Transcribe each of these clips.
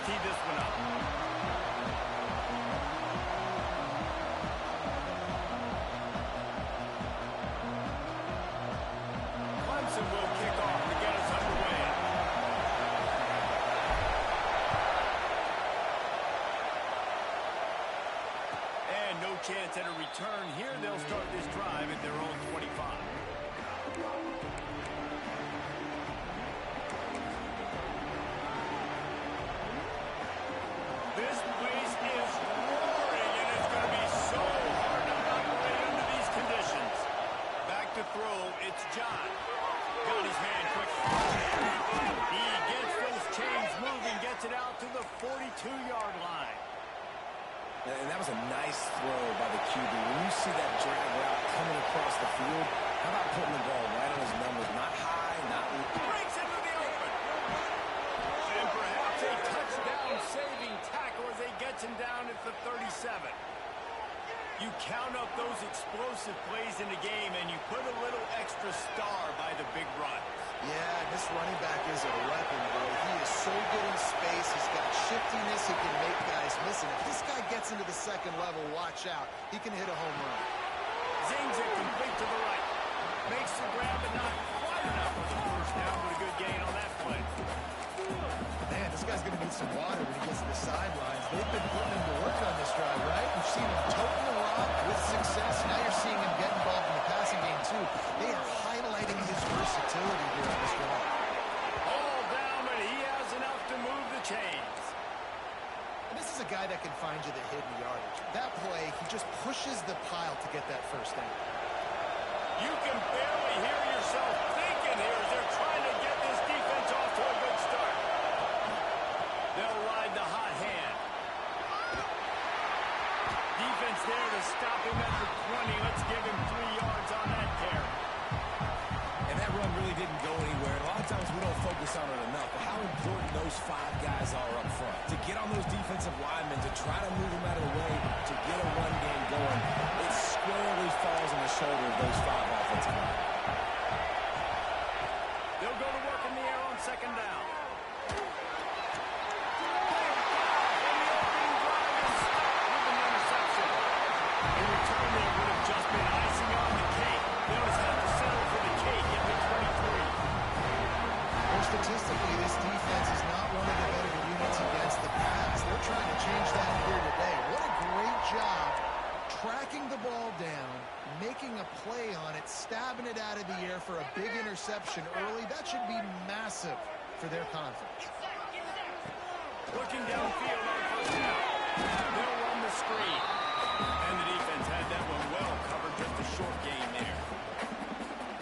tee this one up. Clemson will kick off to get us underway. And no chance at a return here. They'll start this drive at their own 25. This place is roaring, and it's going to be so hard to operate under these conditions. Back to throw, it's John. Got his man quick. He gets those chains moving, gets it out to the 42-yard line. And that was a nice throw by the QB. When you see that drag route coming across the field, how about putting the ball right on his numbers? Not high, not low. Breaks into the open. And perhaps a touchdown-saving tackle as they gets him down at the 37. You count up those explosive plays in the game, and you put a little extra star by the big run. Yeah, this running back is a weapon, boy. He is so good in space. He's got shiftiness. He can make guys miss. And if this guy gets into the second level, watch out. He can hit a home run. Zings it complete to the right. Makes the grab, but not quite enough for the first down, but a good gain on that play. Man, this guy's going to need some water when he gets to the sidelines. They've been putting him to work on this drive, right? You've seen him toting the rock with success. Now you're seeing him get involved in the passing game, too. They are highlighting his versatility here on this drive. All down, but he has enough to move the chains. And this is a guy that can find you the hidden yardage. That play, he just pushes the pile to get that first down. You can barely hear yourself thinking here as they're trying to get this defense off to a good start. They'll ride the hot hand. Defense there to stop him at the 20. Let's give him 3 yards on that carry. And that run really didn't go anywhere. And a lot of times we don't focus on it enough, but how important those 5 guys are up front. To get on those defensive linemen, to try to move them out of the way, to get a run game going, it squarely falls on the shoulder of those 5 offensive linemen. They'll go to work in the air on second down. Statistically, this defense is not one of the better units against the pass. They're trying to change that here today. What a great job tracking the ball down, making a play on it, stabbing it out of the air for a big interception early. That should be massive for their confidence. Looking downfield on first down. They'll run the screen. And the defense had that one well covered, just a short gain there.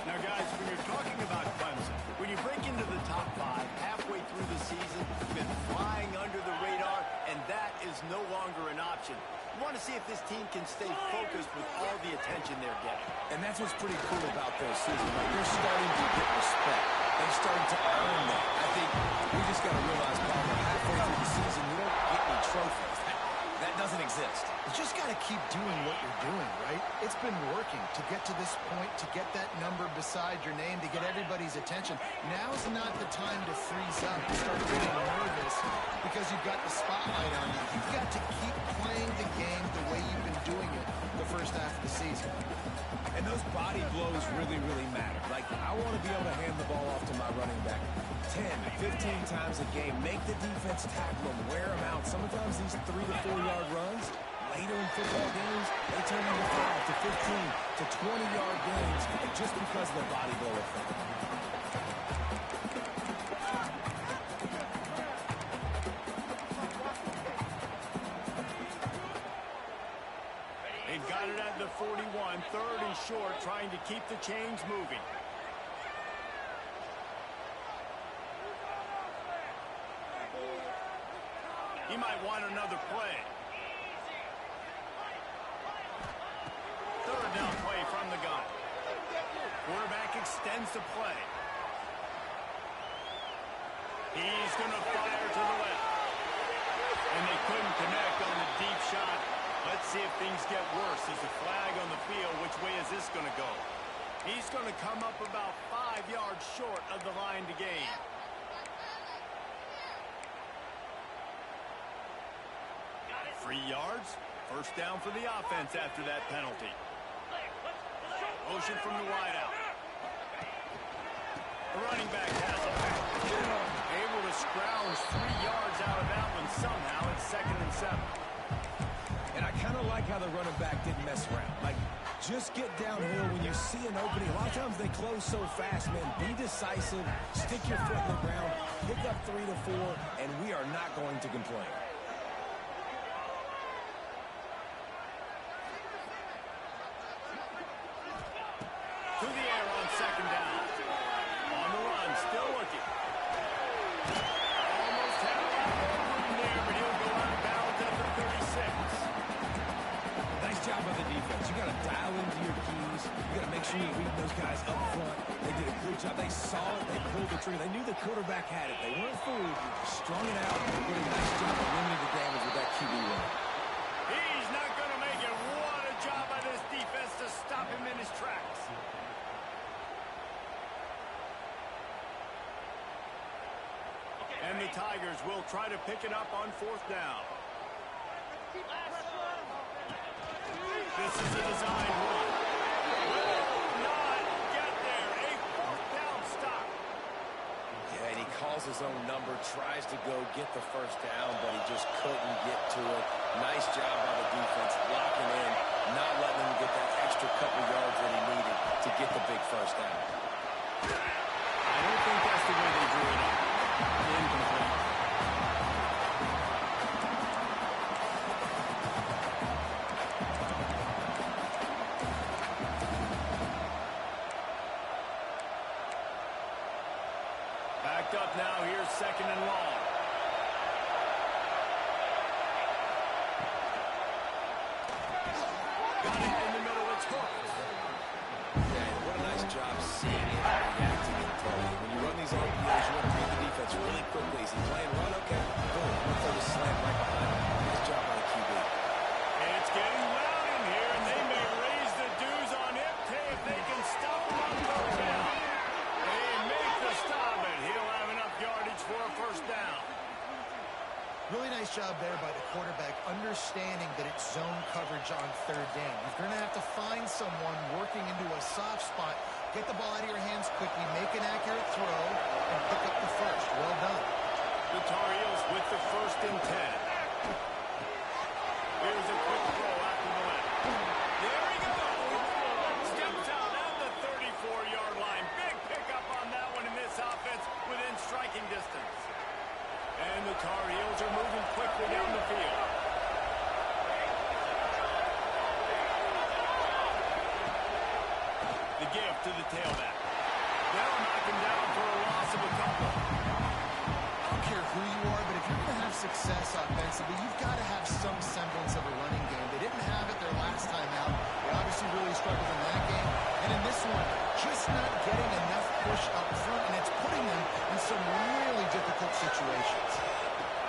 Now, guys, when you're talking about Clemson, when you break into the top 5 halfway through the season, you've been flying under the radar, and that is no longer an option. You want to see if this team can stay focused with all the attention they're getting. And that's what's pretty cool about their season. Like, they're starting to get respect. They're starting to earn that. I think we just got to realize, Palmer, halfway through the season, you don't get any trophies. That doesn't exist. You just got to keep doing what you're doing, right? It's been working to get to this point, to get that number beside your name, to get everybody's attention. Now's not the time to freeze up, to start getting nervous because you've got the spotlight on you. You've got to keep playing the game the way you've been doing it the first half of the season. And those body blows really, really matter. Like, I want to be able to hand the ball off to my running back 10, 15 times a game. Make the defense tackle them, wear them out. Sometimes these 3 to 4 yard runs, later in football games, they turn into 5 to 15 to 20 yard gains just because of the body blow effect. They've got it at the 41, 3rd and short, trying to keep the chains moving. He might want another play. 3rd down play from the gun. Quarterback extends the play. He's going to fire to the left. And they couldn't connect on the deep shot. Let's see if things get worse. There's a flag on the field. Which way is this going to go? He's going to come up about 5 yards short of the line to gain. 3 yards. First down for the offense after that penalty. Motion from the wideout. The running back has it. Able to scrounge 3 yards out of that one somehow. It's 2nd and 7. And I kind of like how the running back didn't mess around. Like, just get downhill when you see an opening. A lot of times they close so fast, man. Be decisive. Stick your foot in the ground. Pick up 3 to 4, and we are not going to complain. To the air on 2nd down. On the run, still looking. Almost had a lot more room there, but he'll go out of bounds at the 36. Nice job by the defense. You got to dial into your keys. You got to make sure you read those guys up front. They did a good job. They saw it. They pulled the trigger. They knew the quarterback had it. They weren't fooled. Strung it out. Did a nice job of limiting the damage with that QB run. He's not going to make it. What a job by this defense to stop him in his tracks. And the Tigers will try to pick it up on 4th down. This is a design run. Will not get there. A 4th down stop. Yeah, and he calls his own number, tries to go get the first down, but he just couldn't get to it. Nice job by the defense, locking in, not letting him get that extra couple yards that he needed to get the big first down. I don't think that's the way they drew it up. Incomplete. Backed up now. Here's 2nd and long. Got it in the middle. It's hooked. Yeah, what a nice job seeing it and reacting and throwing. When you run these RPOs, you want to read the defense really quickly. Is he playing run? Okay. Boom. Look for the slam right behind him. Nice job by the QB. It's getting loud in here, and they may raise the dues on him if they can stop him on 3rd down. They make the stop, and he'll have enough yardage for a first down. Really nice job there by the quarterback, understanding that it's zone coverage on 3rd down. You're going to have to find someone working into a soft spot, get the ball out of your hands quickly, make an accurate throw, and pick up the first. Well done. The Tar Heels with the 1st and 10. Here's a quick throw after the left. There he goes. Steps out at the 34-yard line. Big pickup on that one in this offense within striking distance. And the Tar Heels are moving quickly down the field. The give to the tailback. They'll knock him down for a loss of a couple. I don't care who you are, but if you're going to have success offensively, you've got to have some semblance of a running game. They didn't have it their last time out. They obviously really struggled in that game. And in this one, just not getting enough push up front, and it's putting them in some really difficult situations.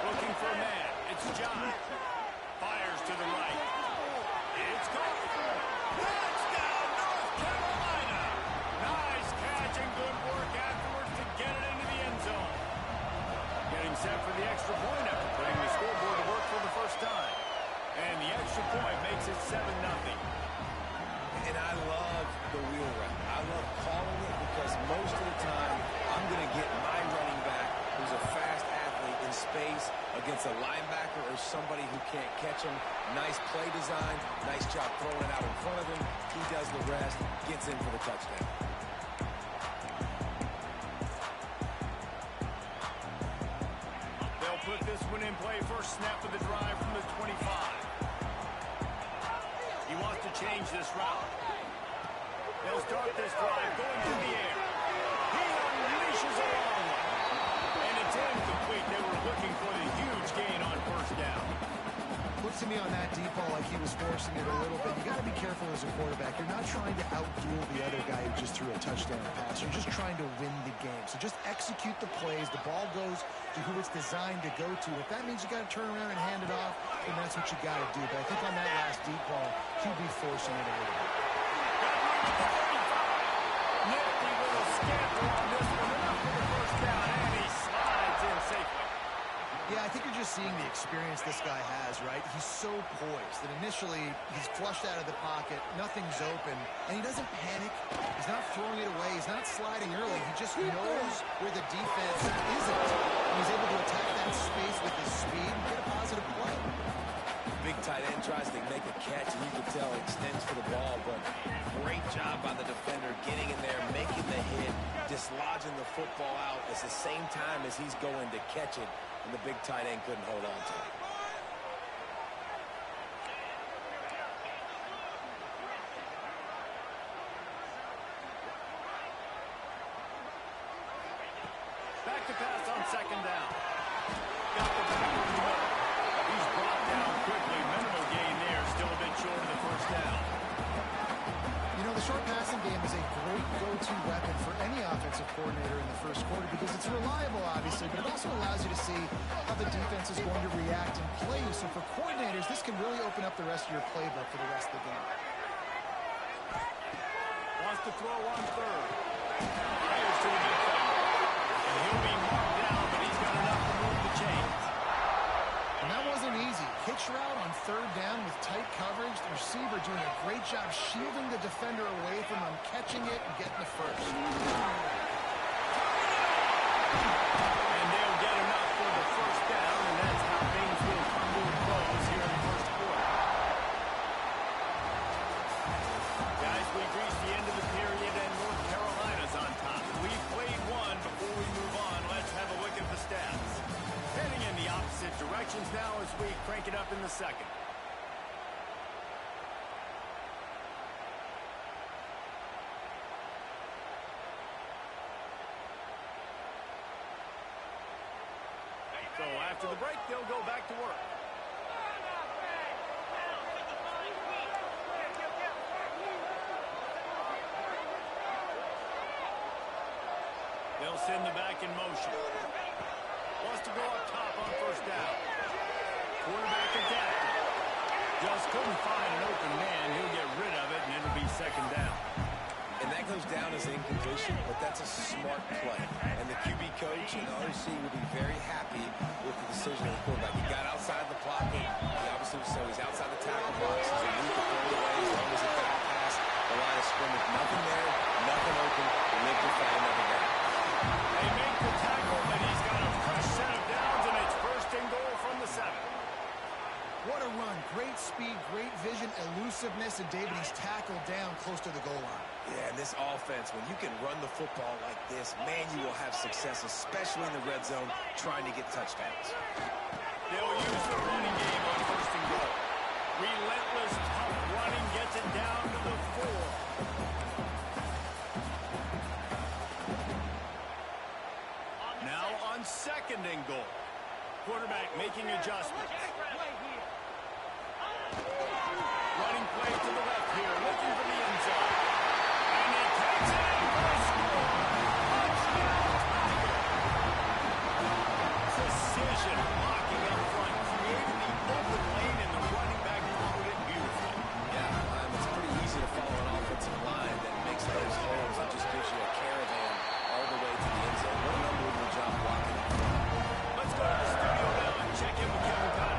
Looking for a man. It's John. Fires to the right. It's caught. Touchdown, North Carolina. Nice catch and good work afterwards to get it into the end zone. Getting set for the extra point after putting the scoreboard to work for the first time. And the extra point makes it 7-0. And I love the wheel route. I love calling it because most of the time I'm going to get my running back, who's a fast athlete, in space against a linebacker or somebody who can't catch him. Nice play design. Nice job throwing it out in front of him. He does the rest, gets in for the touchdown. They'll put this one in play. First snap of the drive from the 25. He wants to change this route. They'll start this drive going to the air. He unleashes a long one. And it's incomplete. They were looking for the huge gain on first down. Looks to me on that deep ball like he was forcing it a little bit. You got to be careful as a quarterback. You're not trying to outduel the other guy who just threw a touchdown pass. You're just trying to win the game. So just execute the plays. The ball goes to who it's designed to go to. If that means you got to turn around and hand it off, then that's what you got to do. But I think on that last deep ball, he'll be forcing it a little bit. Nifty little scamper on this one. Enough for the first down, and he slides in safely. Yeah, I think you're just seeing the experience this guy has, right? He's so poised that initially he's flushed out of the pocket, nothing's open, and he doesn't panic. He's not throwing it away. He's not sliding early. He just knows where the defense isn't. And he's able to attack that space with his speed and get a positive play. Big tight end tries to make a catch, and you can tell he extends for the ball, but great job by the defender getting in there, making the hit, dislodging the football out at the same time as he's going to catch it, and the big tight end couldn't hold on to it. Back to pass on second down. Got the back in the middle. He's brought down quickly. Minimal gain there. Still a bit short of the first down. You know, the short passing game is a great go-to weapon for any offensive coordinator in the first quarter because it's reliable, obviously, but it also allows you to see how the defense is going to react and play you. So for coordinators, this can really open up the rest of your playbook for the rest of the game. Wants to throw on third. Fires to the defender. And he'll be marked down, but he's got enough to move the chains. And that wasn't easy. Hitch route on third down with tight coverage. The receiver doing a great job shielding the defender away from him, catching it and getting the first. And they'll get enough for the first down, and that's how things will come to a close here in the first quarter. Guys, we've reached the end of the period, and North Carolina's on top. We've played one. Before we move on, let's have a look at the stats. Heading in the opposite directions now as we crank it up in the second. So after the break, they'll go back to work. They'll send the back in motion. Wants to go up top on first down. Quarterback adapted. Just couldn't find an open man. He'll get rid of it, and it'll be second down. And that goes down as an incompletion, but that's a smart play. And the QB coach and the OC will be very happy with the decision of the quarterback. He got outside the pocket. He obviously so he's outside the tackle box. He's a weak to throw it away as long as it got past the line of scrimmage. Nothing there, nothing open. Live to fight another down. They make the tackle, but he's got a fresh set of downs, and it's first and goal from the 7. What a run. Great speed, great vision, elusiveness, and David, he's tackled down close to the goal line. Yeah, and this offense, when you can run the football like this, man, you will have success, especially in the red zone, trying to get touchdowns. They'll use the running game on first and goal. Relentless, tough running gets it down to the 4. Now on second and goal. Quarterback making adjustments. Running play to the left here, looking for the end zone. And he takes it for a score. Touchdown, Tigers. Precision blocking up front, creating the open lane, and the running back followed it beautifully. Yeah, it's pretty easy to follow an offensive line that makes those holes and just gives you a caravan all the way to the end zone. What an unbelievable job blocking up front. Let's go to the studio now and check in with Kevin Connolly.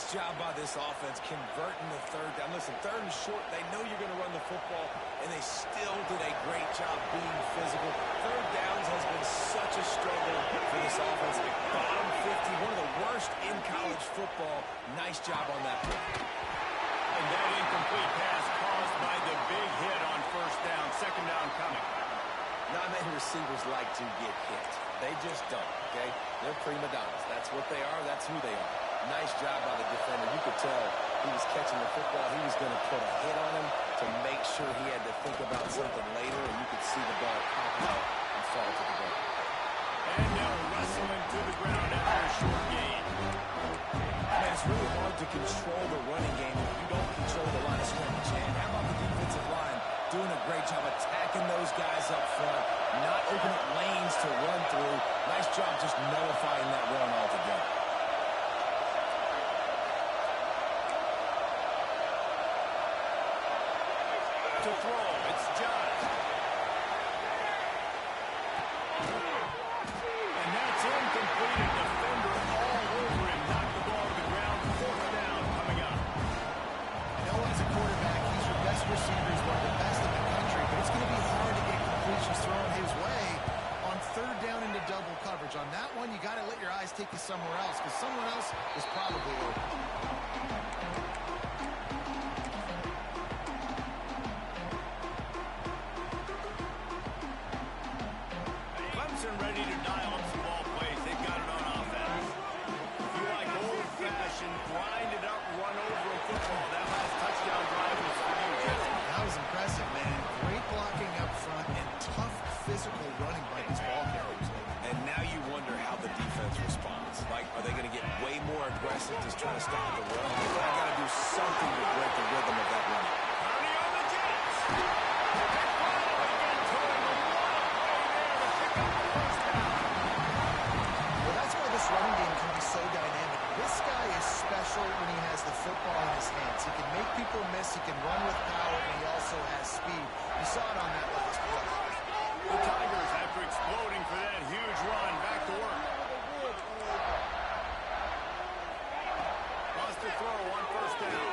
job by this offense converting the third down. Listen, third and short, they know you're going to run the football, and they still did a great job being physical. Third downs has been such a struggle for this offense. Bottom 50, one of the worst in college football. Nice job on that play. And that incomplete pass caused by the big hit on first down. Second down coming. Not many receivers like to get hit. They just don't, okay? They're prima donnas. That's what they are. That's who they are. Nice job by the defender. You could tell he was catching the football. He was going to put a hit on him to make sure he had to think about something later, and you could see the ball pop out and fall to the ground. And they'll wrestle him to the ground after a short gain. Man, it's really hard to control the running game if you don't control the line of scrimmage. And how about the defensive line doing a great job attacking those guys up front, not opening up lanes to run through. Nice job just nullifying that run altogether. To throw, it's Josh. And that's incomplete. A defender all over him. Knocked the ball to the ground. Fourth down coming up. I know as a quarterback, he's your best receiver. He's one of the best in the country, but it's going to be hard to get completions thrown his way on third down into double coverage. On that one, you got to let your eyes take you somewhere else, because someone else is probably open. Ready to dial up some ball plays. They've got it on offense. If you like old-fashioned, grinded up, run over a football, that last touchdown drive was for you, Jesse. That was impressive, man. Great blocking up front and tough physical running by these ball carriers. And now you wonder how the defense responds. Like, are they going to get way more aggressive, just trying to stop the run? They got to do something to break the rhythm of that run. County on the Jets. Running game can be so dynamic. This guy is special when he has the football in his hands. He can make people miss, he can run with power, and he also has speed. You saw it on that last play. The Tigers, after exploding for that huge run, back to work. Lost to throw on first down.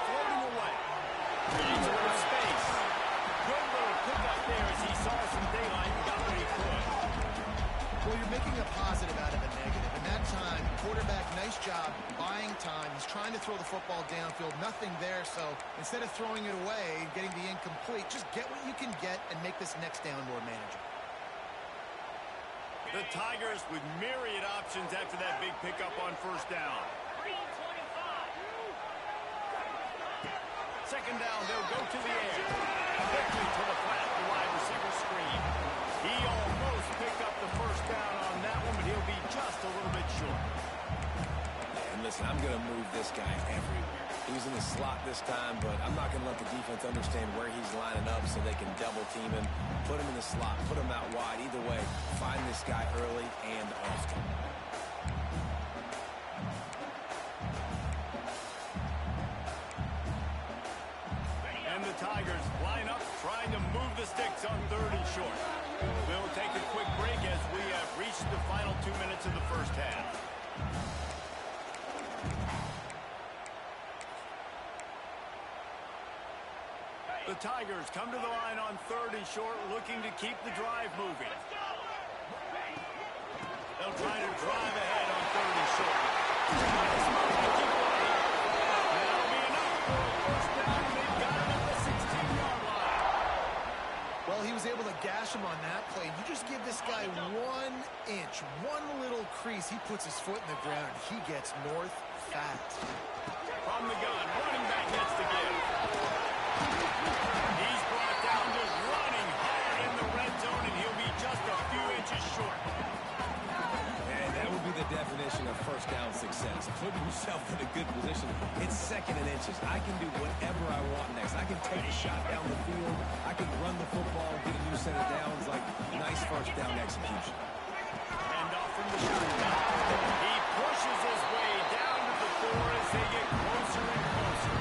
Floating away. Needs a little space. Good little pickup there as he saw some daylight and got what he could. Well, you're making a positive out of a negative. And that time, quarterback, nice job, buying time. He's trying to throw the football downfield. Nothing there, so instead of throwing it away and getting the incomplete, just get what you can get and make this next down more manageable. The Tigers with myriad options after that big pickup on first down. Second down, they'll go to the air. Quickly to the flat, the wide receiver screen. He almost picked up the first down on that one, but he'll be just a little bit short. And listen, I'm going to move this guy everywhere. He's in the slot this time, but I'm not going to let the defense understand where he's lining up so they can double team him, put him in the slot, put him out wide. Either way, find this guy early and often. And the Tigers line up, trying to move the sticks on third and short. We'll take a quick break as we have reached the final 2 minutes of the first half. The Tigers come to the line on third and short, looking to keep the drive moving. They'll try to drive ahead on third and short. That'll be enough for a first down. They've got it at the 16-yard line. Well, he was able to gash him on that play. You just give this guy 1 inch, one little crease. He puts his foot in the ground. He gets north fast. From the gun, running back gets the give. He's brought down just running hard in the red zone, and he'll be just a few inches short. And that would be the definition of first down success. Putting yourself in a good position. It's second and inches. I can do whatever I want next. I can take a shot down the field. I can run the football, get a new set of downs. Like, nice first down execution. And off from the shotgun. He pushes his way down to the 4 as they get closer and closer.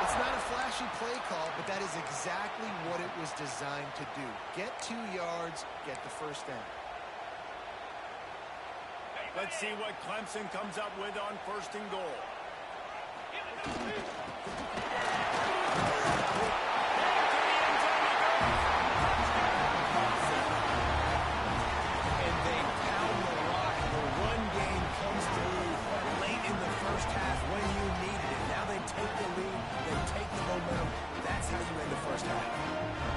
It's not a flashy play call, but that is exactly what it was designed to do. Get 2 yards, get the first down. Let's see what Clemson comes up with on 1st and goal. And they pound the rock. The run game comes through late in the first half when you needed it. Now they take the lead. They take the momentum. That's how you end the first half.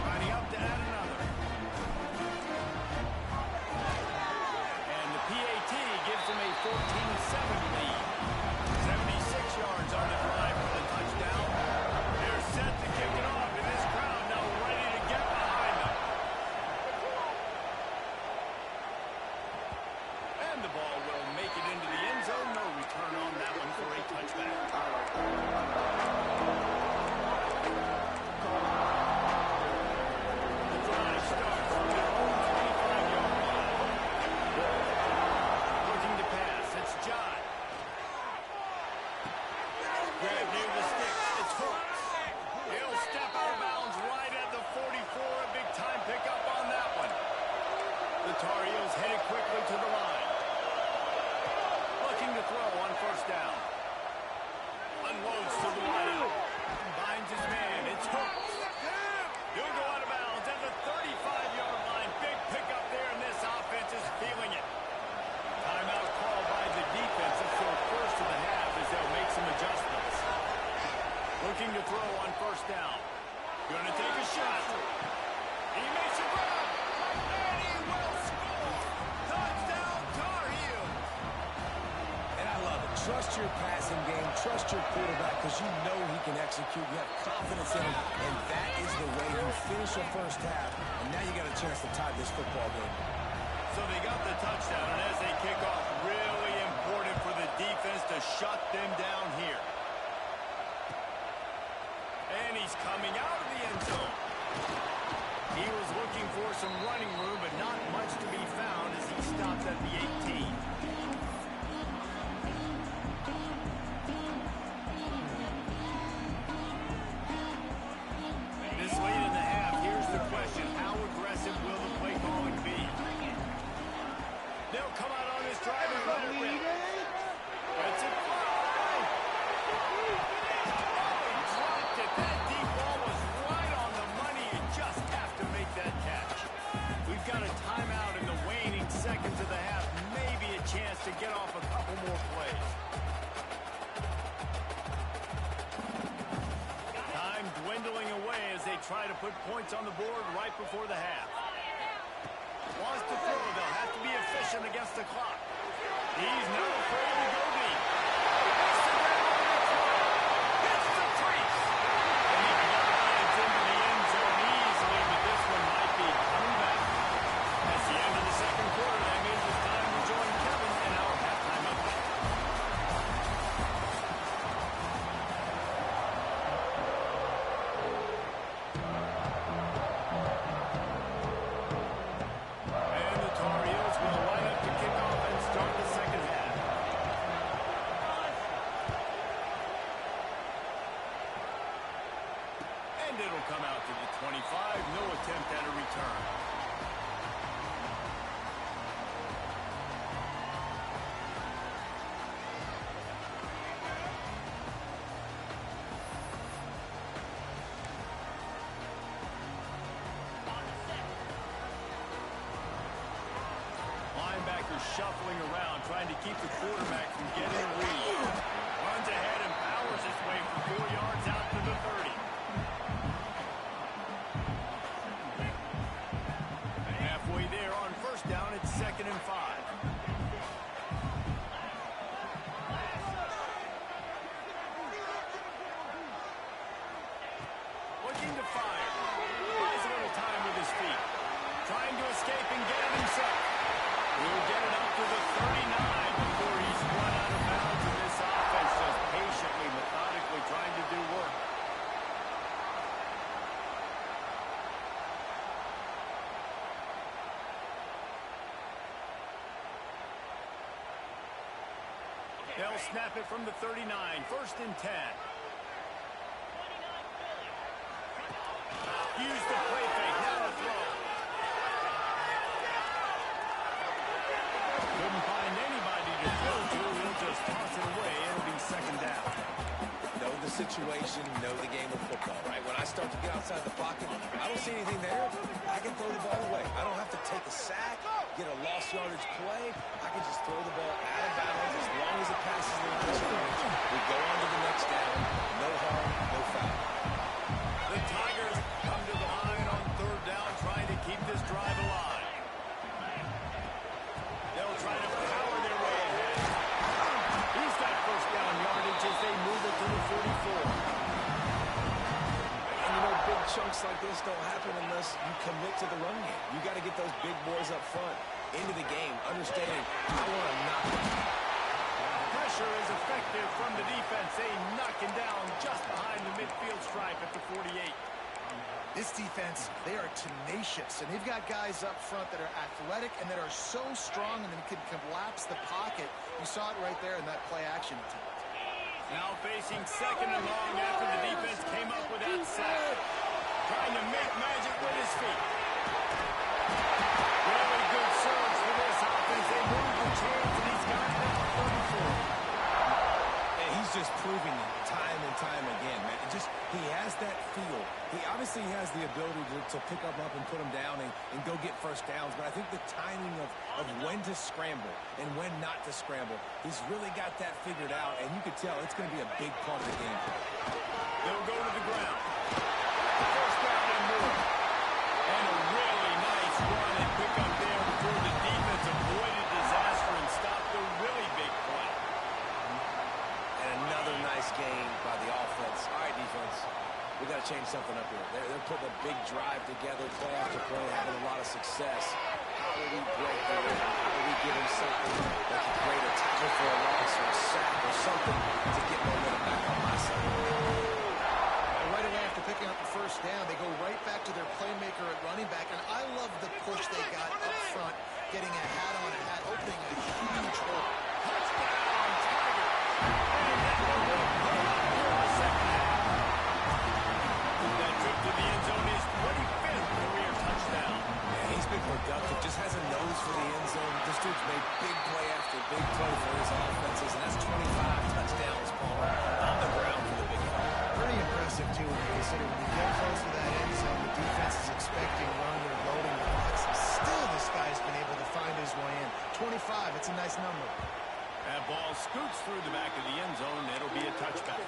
Lining up to add another. And the PAT gives them a 14-7 lead. 76 yards on the drive for the touchdown. They're set to kick it off, and this crowd now ready to get behind them. And the ball will make it into the end zone. No return on that one for a touchback. The drive starts from their own 25-yard line. Looking to pass. It's John. Grab near the sticks. It's Hooks. He'll step out of bounds right at the 44. A big-time pickup on that one. The Tar Heels headed quickly to the line. Looking to throw on 1st down. Unloads to the wideout. Finds his man. It's Hooks. He'll go out of bounds at the 35-yard line. Big pickup there, and this offense is feeling it. Timeout called by the defense. It's their first of the half as they'll make some adjustments. Looking to throw on 1st down. Gonna take a shot. He makes a grab. And he will score. Touchdown, Tar Heels. And I love it. Trust your passing game. Trust your quarterback because you know he can execute. You have confidence in him. And that is the way you finish your first half. And now you got a chance to tie this football game. So they got the touchdown, and as they kick off, really important for the defense to shut them down here. And he's coming out of the end zone. He was looking for some running room, but not much to be found as he stopped at the 18. This late in the half, here's the question. How aggressive will the play calling be? They'll come out on this drive and let it rip. That's it. He dropped it. That deep ball was right on the money. You just have to make that catch. We've got a timeout in the waning seconds of the half. Maybe a chance to get off a couple more plays. Time dwindling away as they try to put points on the board right before the half. Wants to throw, they'll have to be efficient against the clock. He's not afraid to go deep. Hits the crease. And he glides into the end zone easily, but this one might be coming back. That's the end of the second quarter. That means it's time to join Kevin in our halftime update. And the Tar Heels will line up to kick off and start the second half. And it'll come out to the 25. No attempt at a return. Linebackers shuffling around, trying to keep the quarterback from getting a lead. Runs ahead and powers his way for 4 yards out to the 30. Halfway there on 1st down, it's 2nd and 5. Looking to fire. Buys a little time with his feet. Trying to escape and get it himself. He'll get it up to the 39 before he's run out of bounds, and this offense just patiently, methodically trying to do work. They'll snap it from the 39, 1st and 10. Use the play fake, now the throw. Couldn't find anybody situation, know the game of football, right? When I start to get outside the pocket, I don't see anything there, I can throw the ball away. I don't have to take a sack, get a lost yardage play. I can just throw the ball out of bounds as long as it passes the line of scrimmage. We go on to the next down. No harm, no foul. The Tigers come to the line on third down, trying to keep this drive alive. They'll try to power their way ahead. He's got first down yardage as they move it to the 44. And you know, big chunks like this don't happen unless you commit to the run game. You got to get those big boys up front into the game, understanding I want to knock them. Pressure is effective from the defense. They knock him down just behind the midfield stripe at the 48. This defense, they are tenacious, and they've got guys up front that are athletic and that are so strong and then can collapse the pocket. You saw it right there in that play-action attempt. Now facing second and long after the defense came up with that sack. Trying to make magic with his feet. Really good surge for this offense. They move the chains, and he's got it at the 34. And he's just proving it time and time again, man. He has that feel. He obviously has the ability to pick up and put him down and go get first downs, but I think the timing of when to scramble and when not to scramble, he's really got that figured out, and you can tell it's going to be a big part of the game. They'll go to the ground. First down and more. And a really nice run and pick up there before the defense avoided disaster and stopped the really big play. And another nice game by the offense. All right, defense, we got to change something up here. They're putting a big drive together, play after play, having a lot of success. How do we break the rhythm? How do we give them something that can create a tackle for a loss or a sack or something to get momentum back on my side? And right away after picking up the first down, they go right back to their playmaker at running back, and I love the push they got up front, getting a hat on a hat, opening a huge hole. Touchdown, Tigers! And that one will pull up here in the second half. That trip to the end zone is 25th career touchdown. Yeah, he's been productive, just has a nose for the end zone. This dude's made big play after big play for his offenses, and that's 25 touchdowns, Palmer, on the ground for the big play. Pretty impressive, too, when you consider when you get close to that end zone, the defense is expecting run or loading the box. Still, this guy's been able to find his way in. 25, it's a nice number. That ball scoots through the back of the end zone. It'll be a touchback.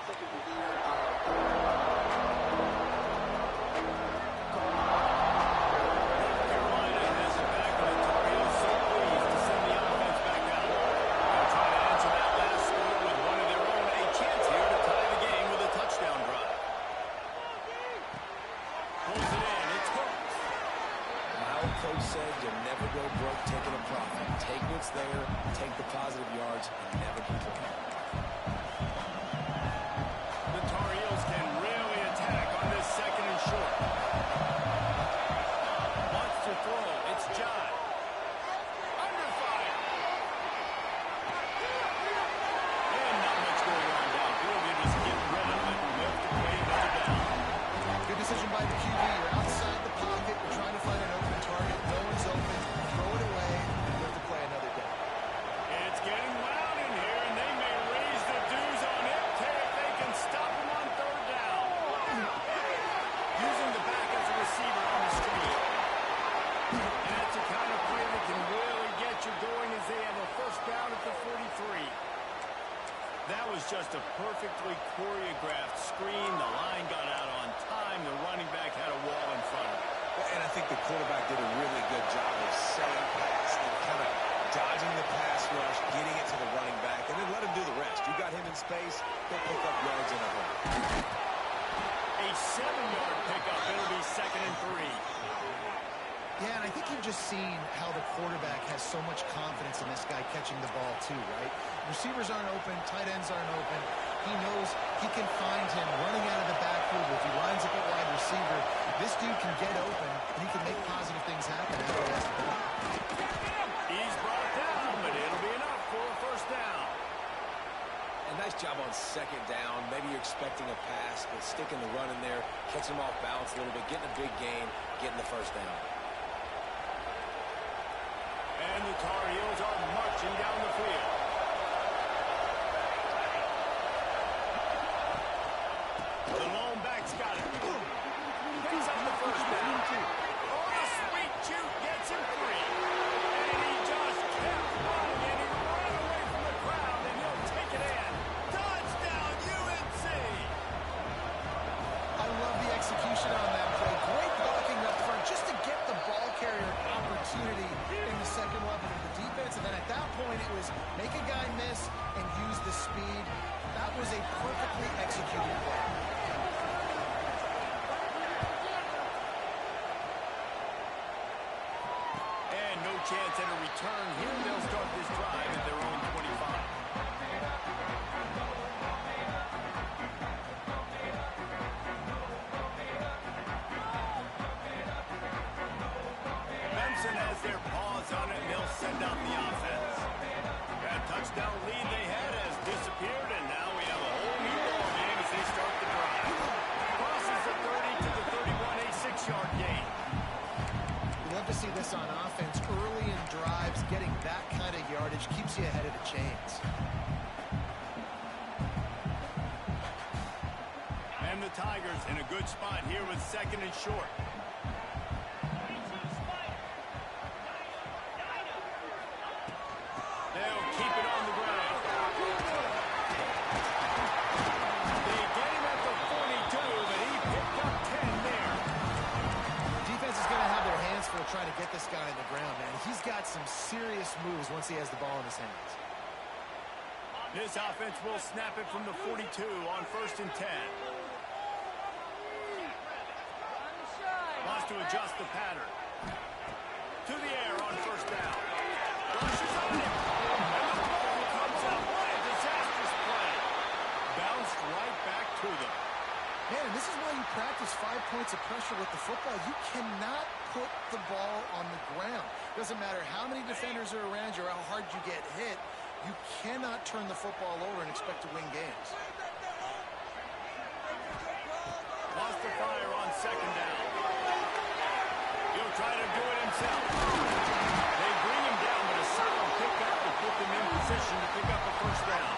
Carolina has it back, and the Tar Heels so pleased to send the offense back out. They'll try to answer that last score with one of their own. A chance here to tie the game with a touchdown drive. Pulls it in. It's hooked. My old coach said you'll never go broke taking a profit. Take what's there, take the positive yards, and never complain. The Tar Heels can really attack on this second and short. Wants to throw. It's John. Under fire. And not much going on downfield. They just get rid of it and lift to play another down. Good decision by the QB. You're outside the pocket. You're trying to find an open target. No one's open. Throw it away and live to play another down. It's getting loud in here, and they may raise the dues on it if they can stop him on third down. Using the back as a receiver on the street. And that's the kind of play that can really get you going as they have a first down at the 43. That was just a perfectly choreographed screen. The line got out on time. The running back had a wall in front of him. And I think the quarterback did a really good job of setting pass and kind of dodging the pass rush, getting it to the running back, and then let him do the rest. You got him in space, he'll pick up yards in a hurry. A 7-yard pickup. It'll be 2nd and 3. Yeah, and I think you've just seen how the quarterback has so much confidence in this guy catching the ball too, right? Receivers aren't open, tight ends aren't open. He knows he can find him running out of the backfield. If he lines up at wide receiver, this dude can get open, and he can make positive things happen. He's brought down, but it'll be enough for a first down. And nice job on second down. Maybe you're expecting a pass, but sticking the run in there, catching him off balance a little bit, getting a big gain, getting the first down. And the Tar Heels are marching down the field. was a perfectly executed play. And no chance at a return here. They'll start this drive at their own 25. Benson has their paws on it, and they'll send out the offense. That touchdown lead they had has disappeared, and now we have a whole new ball game as they start the drive. Crosses the 30 to the 31, a 6-yard gain. You love to see this on offense. Early in drives, getting that kind of yardage keeps you ahead of the chains. And the Tigers in a good spot here with 2nd and short. They'll keep it on the ground. They get him at the 42, but he picked up 10 there. Defense is going to have their hands full trying to get this guy on the ground, man. He's got some serious moves once he has the ball in his hands. This offense will snap it from the 42 on 1st and 10. Wants to adjust the pattern. To the air on 1st down. Rushes on it. And the ball comes out. What a disastrous play. Bounced right back to them. Man, this is why you practice 5 points of pressure with the football. You cannot put the ball on the ground. Doesn't matter how many defenders are around you or how hard you get hit. You cannot turn the football over and expect to win games. Lost the fire on 2nd down. He'll try to do it himself. They bring him down, but a solid pickup to put them in position to pick up a 1st down.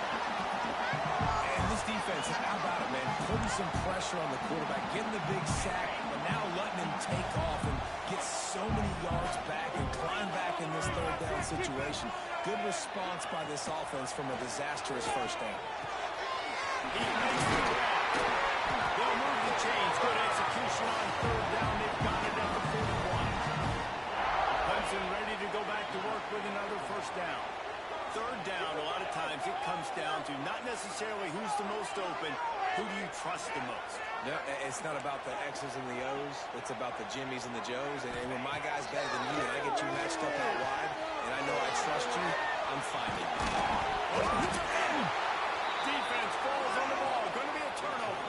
And this defense, how about it, man? Putting some pressure on the quarterback, getting the big sack, but now letting him take off and get so many yards back and climb back in this 3rd down situation. Good response by this offense from a disastrous 1st down. He makes the grab. They'll move the chains. Good execution on 3rd down. They've got it at the 41. Clemson ready to go back to work with another 1st down. 3rd down, a lot of times it comes down to not necessarily who's the most open, who do you trust the most? No, it's not about the X's and the O's. It's about the Jimmies and the Joes. And when my guy's better than you and I get you matched up out wide and I know I trust you, I'm finding. Defense falls on the ball. Going to be a turnover.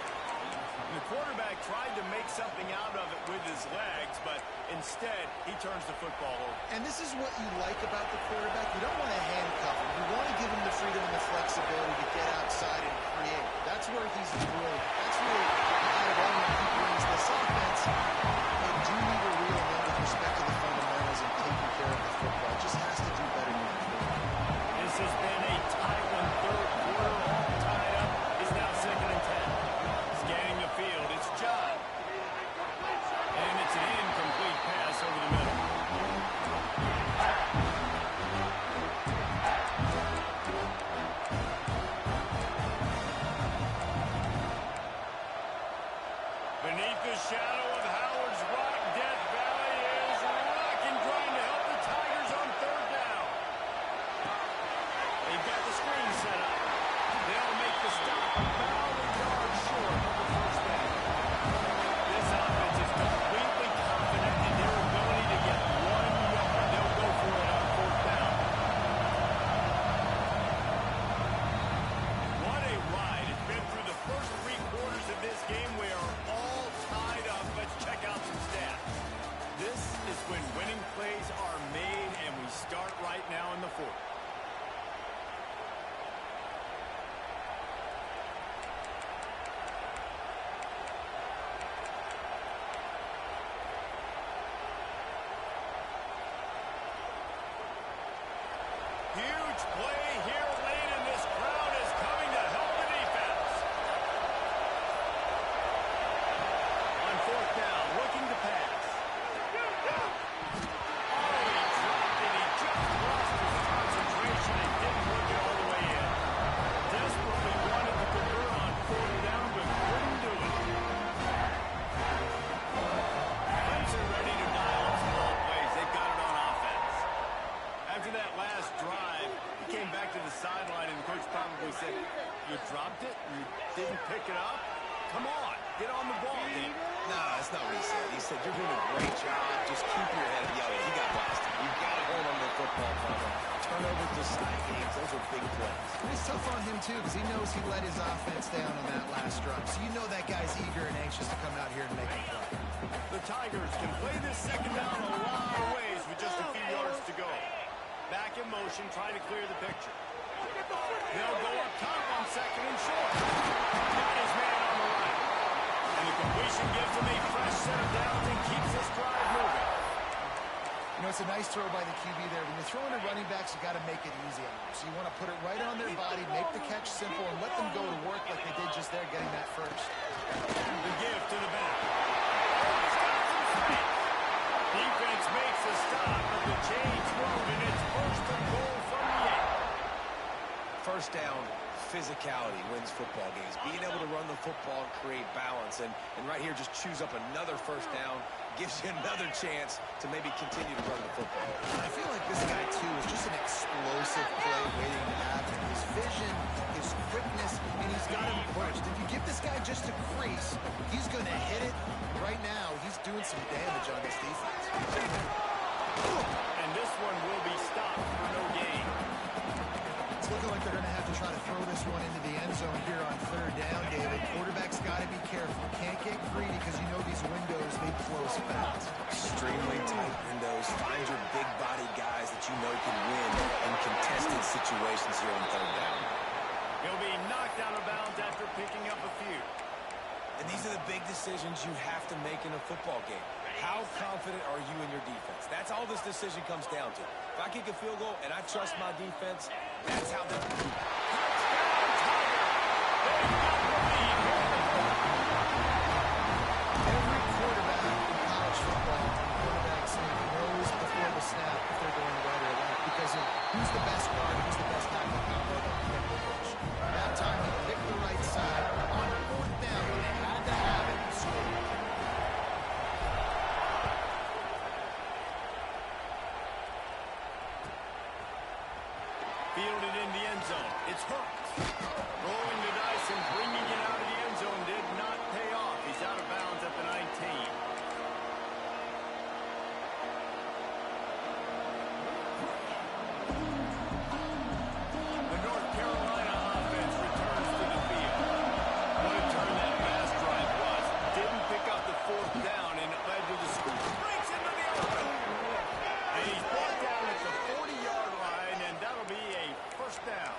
And the quarterback tried to make something out of it with his legs, but instead he turns the football over. And this is what you like about the quarterback. You don't want to handcuff him. You want to give him the freedom and the flexibility to get outside and create. That's where he's brilliant. That's really the kind of element he brings this offense. They do need to reel him in with respect to the fundamentals and taking care of the football. Just has to do better than that. This has been a tight one. 3rd quarter, all tied up. Is now 2nd and 10. Scanning the field, it's John. And it's an incomplete pass over the middle. Beneath the shadow of Howard's Rock, Death Valley is rocking, trying to help the Tigers on 3rd down. They've got the screen set up. They'll make the stop about a yard short of the 1st down. This offense is completely confident in their ability to get 1 yard. They'll go for it on 4th down. What a ride. It's been through the first 3 quarters of this game. We are all tied up. Let's check out some stats. This is when winning plays are made, and we start right now in the 4th. Huge play here late, and this crowd is coming to help the defense. On 4th down, looking to pass. Oh, he dropped it. He just lost his concentration and didn't work it all the way in. Desperately wanted to convert on 4th down, but couldn't do it. Clemson ready to dial up some ball plays. They've got it on offense. After that that last drive, he came back to the sideline, and the coach probably said, you dropped it? You didn't pick it up? Come on, get on the ball, then. No, that's not what he said. He said, you're doing a great job. Just keep your head up. Yeah, he got blasted. You've got to hold on to the football, Father. Turnovers decide games. Those are big plays. It's tough on him, too, because he knows he let his offense down on that last drive. So you know that guy's eager and anxious to come out here and make a play. The Tigers can play this second down a lot of ways with just a few yards to go. Back in motion, trying to clear the picture. They'll go up top on second and short. Got his man on the right. And the completion gives him a fresh set of downs and keeps this drive moving. You know, it's a nice throw by the QB there. When you're throwing to running backs, you got to make it easy on them. So you want to put it right on their body, make the catch simple, and let them go to work like they did just there, getting that first. The give to the back. Defense makes a stop, but the chain's thrown, and it's first and goal from the 8. First down, physicality wins football games. Being able to run the football and create balance. And right here, just choose up another first down. Gives you another chance to maybe continue to run the football. I feel like this guy, too, is just an explosive play waiting to happen. His vision, his quickness, and he's got him burst. If you give this guy just a crease, he's going to hit it. Right now, he's doing some damage on this defense. And this one will be stopped for no gain. It's looking like they're going to have to try to throw this one into the end zone here on third down, David. Quarterback's got to be careful. Can't get greedy because you know these windows, they close fast. Extremely tight windows. Find your big-body guys that you know can win in contested situations here on third down. He'll be knocked out of bounds after picking up a few. And these are the big decisions you have to make in a football game. How confident are you in your defense? That's all this decision comes down to. If I kick a field goal and I trust my defense, that's how they... Every quarterback in college football, quarterback sneak, knows before the snap if they're going right or left because of who's the best guard, who's the best tackle combo that can get the push. That time he picked the right side on fourth down when they had to have it and scored. Fielded in the end zone. It's Hurts. Rolling the dice and bringing it out of the end zone did not pay off. He's out of bounds at the 19. The North Carolina offense returns to the field. What a turn that last drive was. Didn't pick up the fourth down, and it led to the score. Breaks into the open. And he's brought down at the 40-yard line, and that'll be a first down.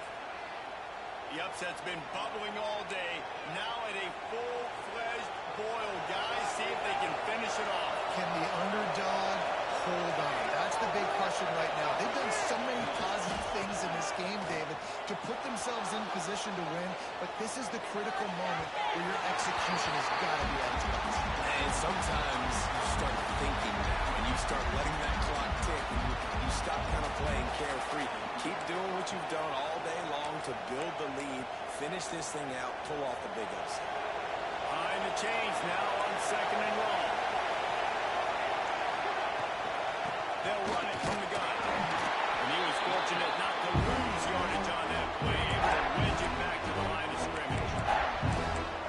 The upset's been bubbling all day. Now at a full-fledged boil. Guys, see if they can finish it off. Can the underdog hold on? That's the big question right now. They've done so many positive things in this game, David, to put themselves in position to win, but this is the critical moment where your execution has got to be at its best. And sometimes you start thinking now, and you start letting that clock tick, and you stop kind of playing carefree. Keep doing what you've done all day long to build the lead, finish this thing out, pull off the big upset. Behind the chains now on second and long. They'll run it from the gun. And he was fortunate not to lose yardage on that play, able to wedge it back to the line of scrimmage.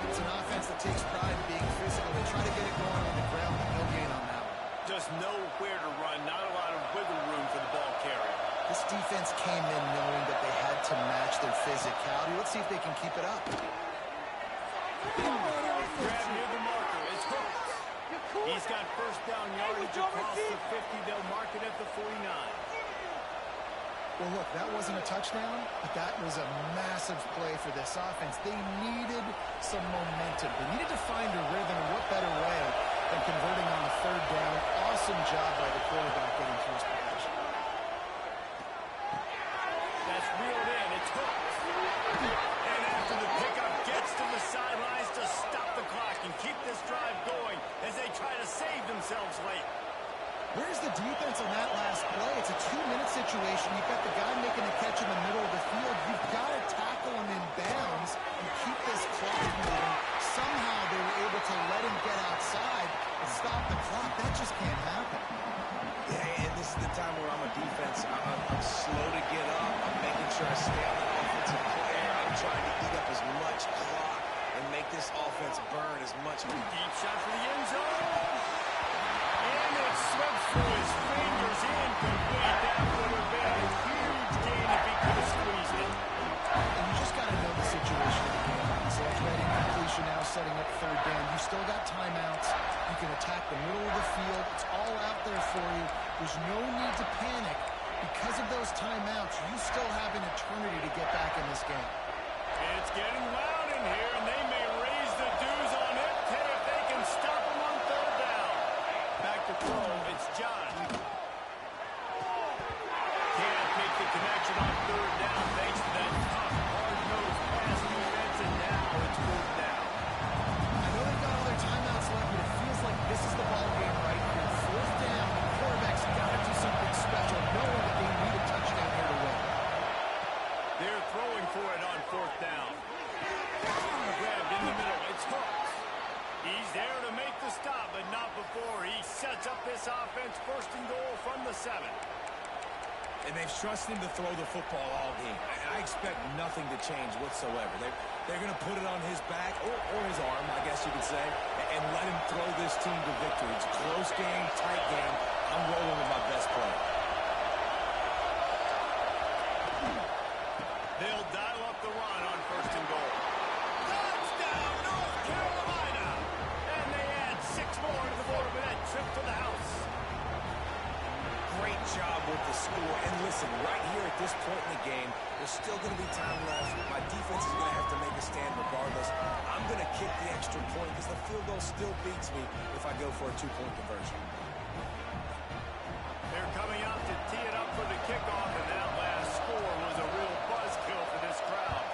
It's an offense that takes pride in being physical. They try to get it going on the ground, but no gain on that one. Just nowhere to run, not a lot of wiggle room for the ball carrier. This defense came in knowing that they had to match their physicality. Let's see if they can keep it up. Grab near the marker. It's Hurts. He's got first down yardage across the 50. They'll mark it at the 49. Well, look, that wasn't a touchdown, but that was a massive play for this offense. They needed some momentum. They needed to find a rhythm, and what better way than converting on the third down. Awesome job by the quarterback getting through his progression. That's reeled in. It's Hurts. And after the pickup, gets to the sidelines to stop the clock and keep this drive going as they try to save themselves late. Where's the defense on that last play? It's a 2-minute situation. You've got the guy making the catch in the middle of the field. You've got to tackle him in bounds and keep this clock moving. Somehow they were able to let him get outside and stop the clock. That just can't happen. Yeah, and this is the time where I'm a defense. I'm slow stress. Stay on the offensive player. I'm trying to eat up as much clock and make this offense burn as much. Deep shot for the end zone. And it slips through his fingers. Incomplete. That would have been a huge gain if he could have squeezed it. And you just got to know the situation of the game. So it's ready completion now, setting up third down. You still got timeouts. You can attack the middle of the field. It's all out there for you. There's no need to panic. Because of those timeouts, you still have an eternity to get back in this game. It's getting loud in here, and they may raise the dues on it if they can stop him on third down. Back to throw. It's John. Can't make the connection on third down thanks to that tough, hard-nosed pass defense, and now it's fourth down. I know they've got all their timeouts left, but it feels like this is the ball game right here. Fourth down, the quarterback's got to do something special, knowing that they need a touchdown here to win. They're throwing for it on fourth down. Grabbed in the middle. It's Hooks. He's there to make the stop, but not before he sets up this offense. First and goal from the 7. And they've trusted him to throw the football all game. I expect nothing to change whatsoever. They're going to put it on his back, or his arm, I guess you could say, and let him throw this team to victory. It's a close game, tight game. I'm rolling with my best player. They'll dial up the run on first and goal. Touchdown, North Carolina! And they add 6 more to the board with that trip to the house. Great job with the score. And listen, right here at this point in the game, there's still going to be time left. My defense is going to have to make a stand regardless. I'm going to kick the extra point because the field goal still beats me if I go for a 2-point conversion. They're coming out to tee it up for the kickoff, and that last score was a real buzzkill for this crowd.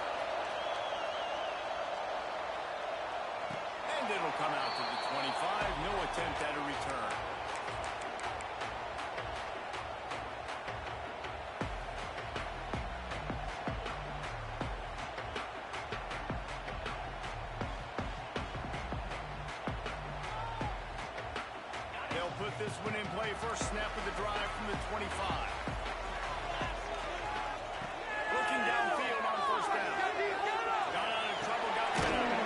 And it'll come out to the 25. No attempt at a return. They'll put this one in play. First snap of the drive from the 25. Looking downfield on first down. Got out of trouble, got rid of it.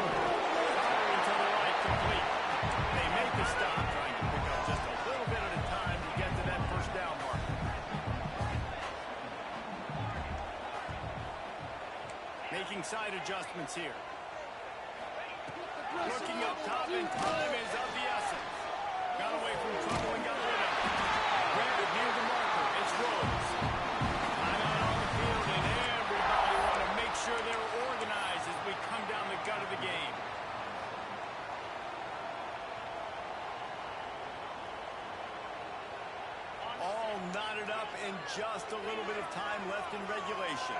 Firing to the right, complete. They make the stop, trying to pick up just a little bit at a time to get to that first down mark. Making side adjustments here. Looking up top, and time is of the essence. Got away from trouble and got rid of it. Grabbed it near the marker. It's Rhodes. Time out on the field, and everybody want to make sure they're organized as we come down the gut of the game. All knotted up and just a little bit of time left in regulation.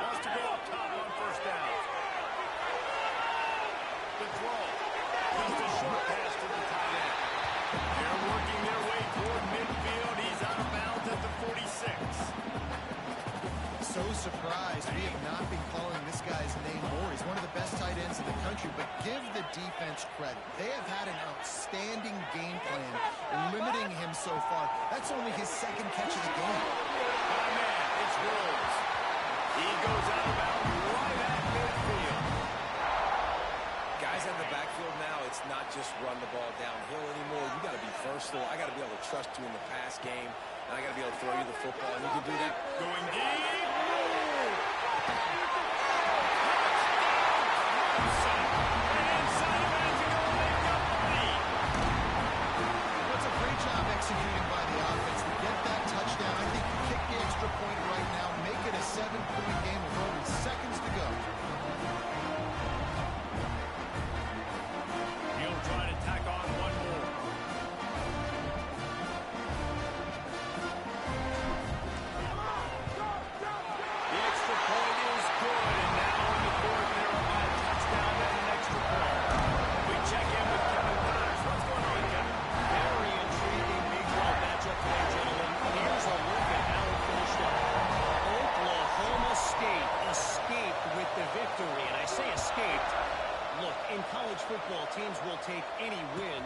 Wants to go up top on first down. The throw. Just a short pass to the tight end. They're working their way toward midfield. He's out of bounds at the 46. So surprised we have not been calling this guy's name more. He's one of the best tight ends in the country, but give the defense credit. They have had an outstanding game plan limiting him so far. That's only his second catch of the game. My man, it's Rhodes. He goes out of bounds right at midfield. Guys in the backfield now, it's not just run the ball downhill anymore. You got to be versatile. I got to be able to trust you in the pass game, and I got to be able to throw you the football, and you can do that. Going deep. That's a great job executing by the offense to get that touchdown. I think you kick the extra point right now, make it a 7-point game with only seconds to go. He'll try to tack on one more. escaped. Look, in college football, teams will take any win,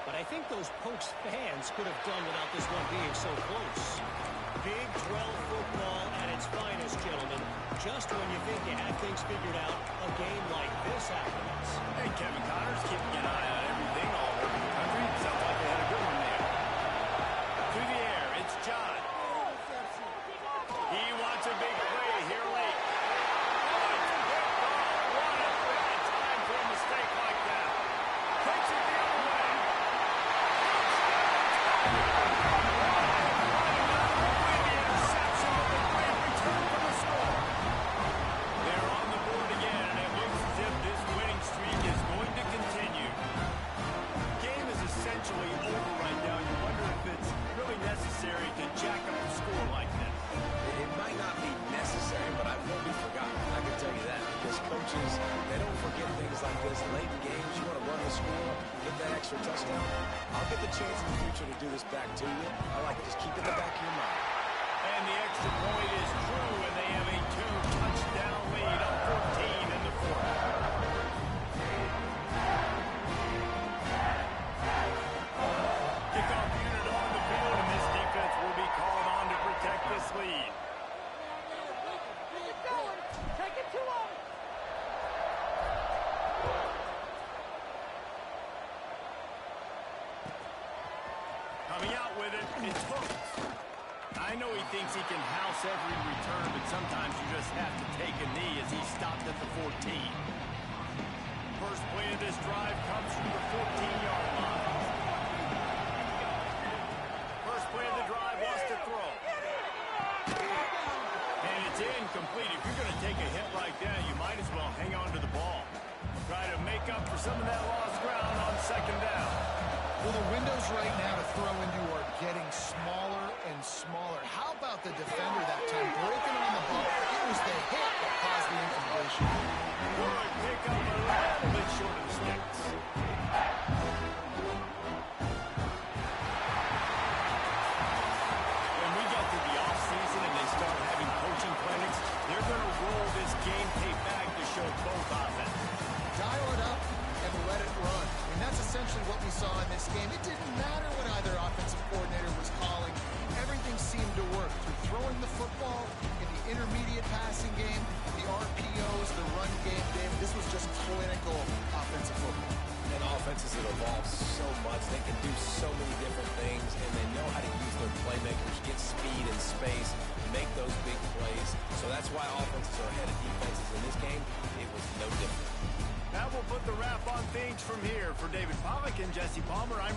but I think those Pokes fans could have done without this one being so close. Big 12 football at its finest, gentlemen. Just when you think you have things figured out, a game like this happens. Hey, Kevin Connors keeping an eye on everything all over the country. Sounds like they had a good one there. Through the air, it's John. He wants a big play here late. Oh, it's a big ball. What a time for a mistake like that. Takes it the other way. The interception with a great return for the score. They're on the board again, and it looks as if this winning streak is going to continue. The game is essentially over right now. You wonder if it's really necessary to jack up the score like this. It might not be necessary, but I won't be forgotten. I can tell you that. Because coaches, they don't forget things like this. Late in games, you want to run the score, get that extra touchdown. I'll get the chance in the future to do this back to you. I like it. Just keep it in the back of your mind. And the extra point is true, and they have a 2-touchdown lead up 14 in the fourth. Kickoff unit on the field, and this defense will be called on to protect this lead. Take it to him. Coming out with it, it's hooked. I know he thinks he can house every return, but sometimes you just have to take a knee as he stopped at the 14. First play of this drive comes from the 14-yard line. First play of the drive wants to throw. And it's incomplete. If you're going to take a hit like that, you might as well hang on to the ball. Try to make up for some of that lost ground on second down. Well, the windows right now to throw into are getting smaller and smaller. How about the defender that time breaking on the ball? It was the hit that caused the incompletion. Good pick up a little bit short of the sticks. When we get to the offseason and they start having coaching clinics, they're going to roll this game tape back to show both offenses. Dial it up and let it run. I mean, that's essentially what we saw in this game. It didn't matter what either offensive coordinator was calling. Everything seemed to work through throwing the football in the intermediate passing game, the RPOs, the run game. This was just clinical offensive football. And offenses that evolve so much, they can do so many different things, and they know how to use their playmakers, get speed and space, make those big plays. So that's why offenses are ahead of defenses in this game. It was no different. That will put the wrap on things from here. For David Pollack and Jesse Palmer, I'm